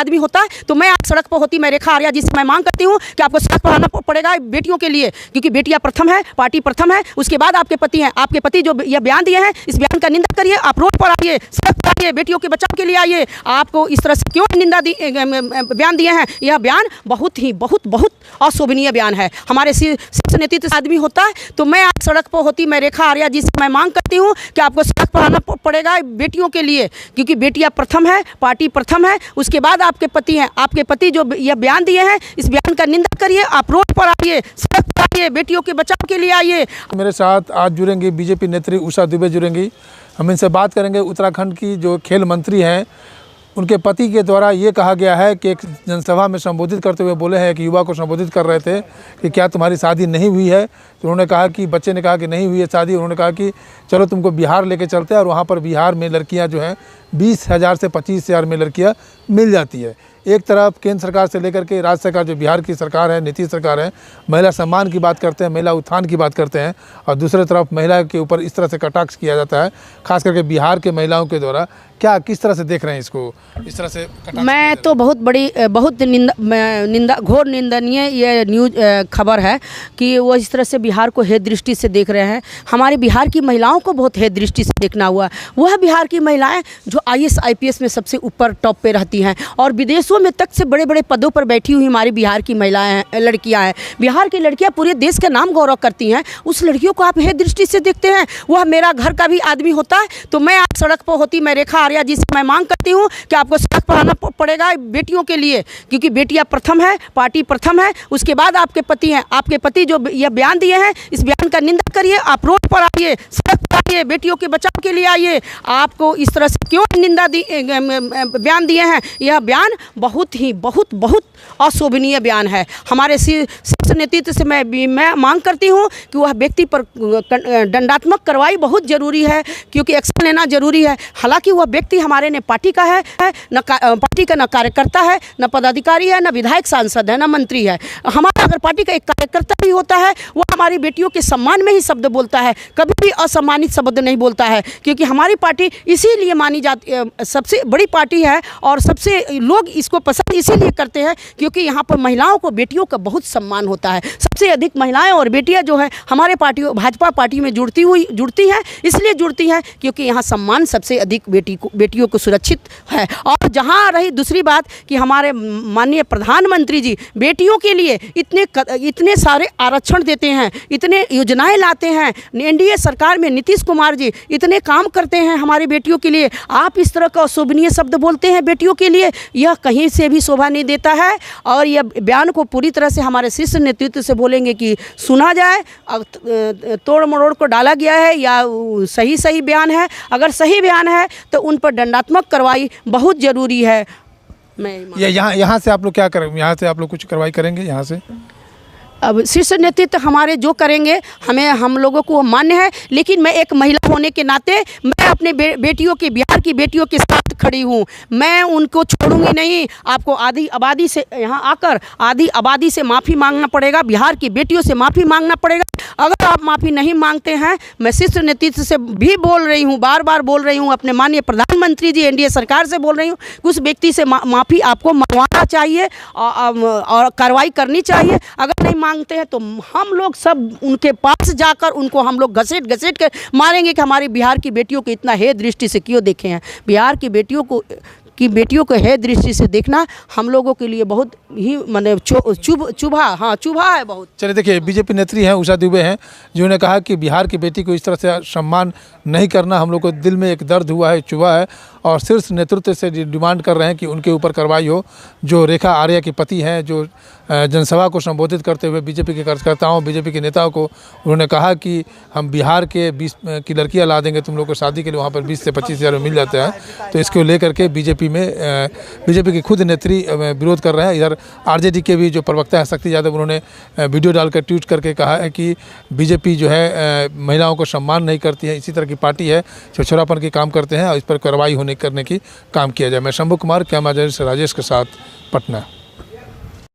आदमी होता है तो मैं आज सड़क पर होती, मैं रेखा आर्या जी से मैं मांग करती हूँ कि आपको सड़क पर आना पड़ेगा बेटियों के लिए, क्योंकि बेटियां प्रथम है, पार्टी प्रथम है, उसके बाद आपके पति हैं। आपके पति जो यह बयान दिए हैं, इस बयान का निंदा करिए, आप रोड पर आइए, सड़क पर आइए, बेटियों के बचाव के लिए आइए। आपको इस तरह से क्यों बयान दिए हैं? यह बयान बहुत अशोभनीय बयान है। हमारे शीर्ष नेतृत्व से आदमी होता है तो मैं आज सड़क पर होती, मैं रेखा आर्या जी से मैं मांग करती हूँ कि आपको सड़क पर आना पड़ेगा बेटियों के लिए, क्योंकि बेटियां प्रथम है, पार्टी प्रथम है, उसके बाद आपके पति हैं। आपके पति जो यह बयान दिए हैं, इस बयान का निंदा करिए, आप रोड पर आइए, सड़क पर आइए, बेटियों के बचाव के लिए आइए। मेरे साथ आज जुड़ेंगी बीजेपी नेत्री उषा दुबे जुड़ेंगी। हम इनसे बात करेंगे उत्तराखंड की जो खेल मंत्री हैं, उनके पति के द्वारा ये कहा गया है कि एक जनसभा में संबोधित करते हुए बोले हैं, एक युवा को संबोधित कर रहे थे कि क्या तुम्हारी शादी नहीं हुई है? तो उन्होंने कहा कि बच्चे ने कहा कि नहीं हुई है शादी। उन्होंने कहा कि चलो तुमको बिहार लेके चलते हैं, और वहाँ पर बिहार में लड़कियाँ जो हैं 20,000 से 25,000 में लड़कियाँ मिल जाती है। एक तरफ केंद्र सरकार से लेकर के राज्य सरकार जो बिहार की सरकार है, नीतीश सरकार है, महिला सम्मान की बात करते हैं, महिला उत्थान की बात करते हैं, और दूसरी तरफ महिला के ऊपर इस तरह से कटाक्ष किया जाता है, खास करके बिहार के महिलाओं के द्वारा। क्या किस तरह से देख रहे हैं इसको, इस तरह से? मैं तो बहुत घोर निंदनीय ये न्यूज खबर है कि वो इस तरह से बिहार को हेय दृष्टि से देख रहे हैं। हमारे बिहार की महिलाओं को बहुत हेय दृष्टि से देखना हुआ। वह बिहार की महिलाएं जो IAS IPS में सबसे ऊपर टॉप पे रहती हैं, और विदेशों में तक से बड़े बड़े पदों पर बैठी हुई हमारी बिहार की महिलाएं, लड़कियां हैं। बिहार की लड़कियां पूरे देश का नाम गौरव करती हैं, उस लड़कियों को आप हेय दृष्टि से देखते हैं। वह मेरा घर का भी आदमी होता है तो मैं आज सड़क पर होती, मैं रेखा आर्या जी से मैं मांग करती हूँ कि आपको सड़क पर आना पड़ेगा बेटियों के लिए, क्योंकि बेटियां प्रथम है, पार्टी प्रथम है, उसके बाद आपके पति हैं। आपके पति जो यह बयान दिए हैं, इस बयान का निंदा करिए, आप रोड पर आइए, सड़क पर आइए, बेटियों के बचाव के लिए आइए। आपको इस तरह से क्यों बयान दिए हैं? यह बयान बहुत अशोभनीय बयान है। हमारे शीर्ष नेतृत्व से मैं मांग करती हूँ कि वह व्यक्ति पर दंडात्मक कार्रवाई बहुत जरूरी है, क्योंकि एक्शन लेना जरूरी है। हालांकि वह व्यक्ति हमारे न पार्टी का है, न पार्टी का न कार्यकर्ता है, न पदाधिकारी है, न विधायक सांसद है, न मंत्री है। हमारा अगर पार्टी का एक कार्यकर्ता भी होता है, वह हमारी बेटियों के सम्मान में ही शब्द बोलता है, कभी भी असम्मानित शब्द नहीं बोलता है, क्योंकि हमारी पार्टी इसीलिए मानी जाती, सबसे बड़ी पार्टी है, और सबसे लोग इसको पसंद इसीलिए करते हैं क्योंकि यहाँ पर महिलाओं को, बेटियों का बहुत सम्मान होता है। सबसे अधिक महिलाएं और बेटियां जो है हमारे भाजपा पार्टी में जुड़ती हैं, इसलिए जुड़ती हैं क्योंकि यहाँ सम्मान सबसे अधिक बेटियों को सुरक्षित है। और जहाँ रही दूसरी बात कि हमारे माननीय प्रधानमंत्री जी बेटियों के लिए इतने सारे आरक्षण देते हैं, इतने योजनाएं लाते हैं। NDA सरकार में नीतीश कुमार जी इतने काम करते हैं हमारी बेटियों के लिए। आप इस तरह का अशोभनीय शब्द बोलते हैं बेटियों के लिए, यह कहीं से भी शोभा नहीं देता है। और यह बयान को पूरी तरह से हमारे शीर्ष नेतृत्व से बोलेंगे कि सुना जाए, तोड़ मरोड़ को डाला गया है या सही बयान है। अगर सही बयान है तो उन पर दंडात्मक कार्रवाई बहुत ज़रूरी है। मैं यहाँ से आप लोग क्या करेंगे? यहाँ से आप लोग कुछ कार्रवाई करेंगे? यहाँ से अब शीर्ष नेतृत्व हमारे जो करेंगे हम लोगों को मान्य है, लेकिन मैं एक महिला होने के नाते मैं अपने बेटियों के, बिहार की बेटियों के साथ खड़ी हूँ। मैं उनको छोड़ूंगी नहीं। आपको आधी आबादी से यहाँ आकर आधी आबादी से माफ़ी मांगना पड़ेगा, बिहार की बेटियों से माफ़ी मांगना पड़ेगा। अगर आप माफ़ी नहीं मांगते हैं, मैं शीर्ष नेतृत्व से भी बोल रही हूँ, बार बोल रही हूँ, अपने माननीय प्रधानमंत्री जी NDA सरकार से बोल रही हूँ, उस व्यक्ति से माफ़ी आपको मंगवाना चाहिए और कार्रवाई करनी चाहिए। अगर नहीं मांगते हैं तो हम लोग सब उनके पास जाकर उनको हम लोग घसीट कर मारेंगे कि हमारी बिहार की बेटियों को इतना हेय दृष्टि से क्यों देखे हैं। बिहार की बेटियों को हेय दृष्टि से देखना हम लोगों के लिए बहुत ही माने चुभा है बहुत। चलिए देखिए, बीजेपी नेत्री हैं उषा दुबे हैं, जिन्होंने कहा कि बिहार की बेटी को इस तरह से सम्मान नहीं करना हम लोग को दिल में एक दर्द हुआ है, चुभा है, और शीर्ष नेतृत्व से डिमांड कर रहे हैं कि उनके ऊपर कार्रवाई हो। जो रेखा आर्या के पति हैं, जो जनसभा को संबोधित करते हुए बीजेपी के कार्यकर्ताओं, बीजेपी के नेताओं को उन्होंने कहा कि हम बिहार के 20 की लड़कियां ला देंगे तुम लोग को शादी के लिए, वहाँ पर 20 से 25,000 में मिल जाते हैं। तो इसको लेकर के बीजेपी की खुद नेत्री विरोध कर रहे हैं। इधर RJD के भी जो प्रवक्ता है शक्ति यादव, उन्होंने वीडियो डालकर ट्वीट करके कहा है कि बीजेपी जो है महिलाओं को सम्मान नहीं करती है, इसी तरह की पार्टी है, छोरापन के काम करते हैं, और इस पर कार्रवाई करने की काम किया जाए। मैं शंभू कुमार, कैमरा जर्नलिस्ट राजेश के साथ, पटना।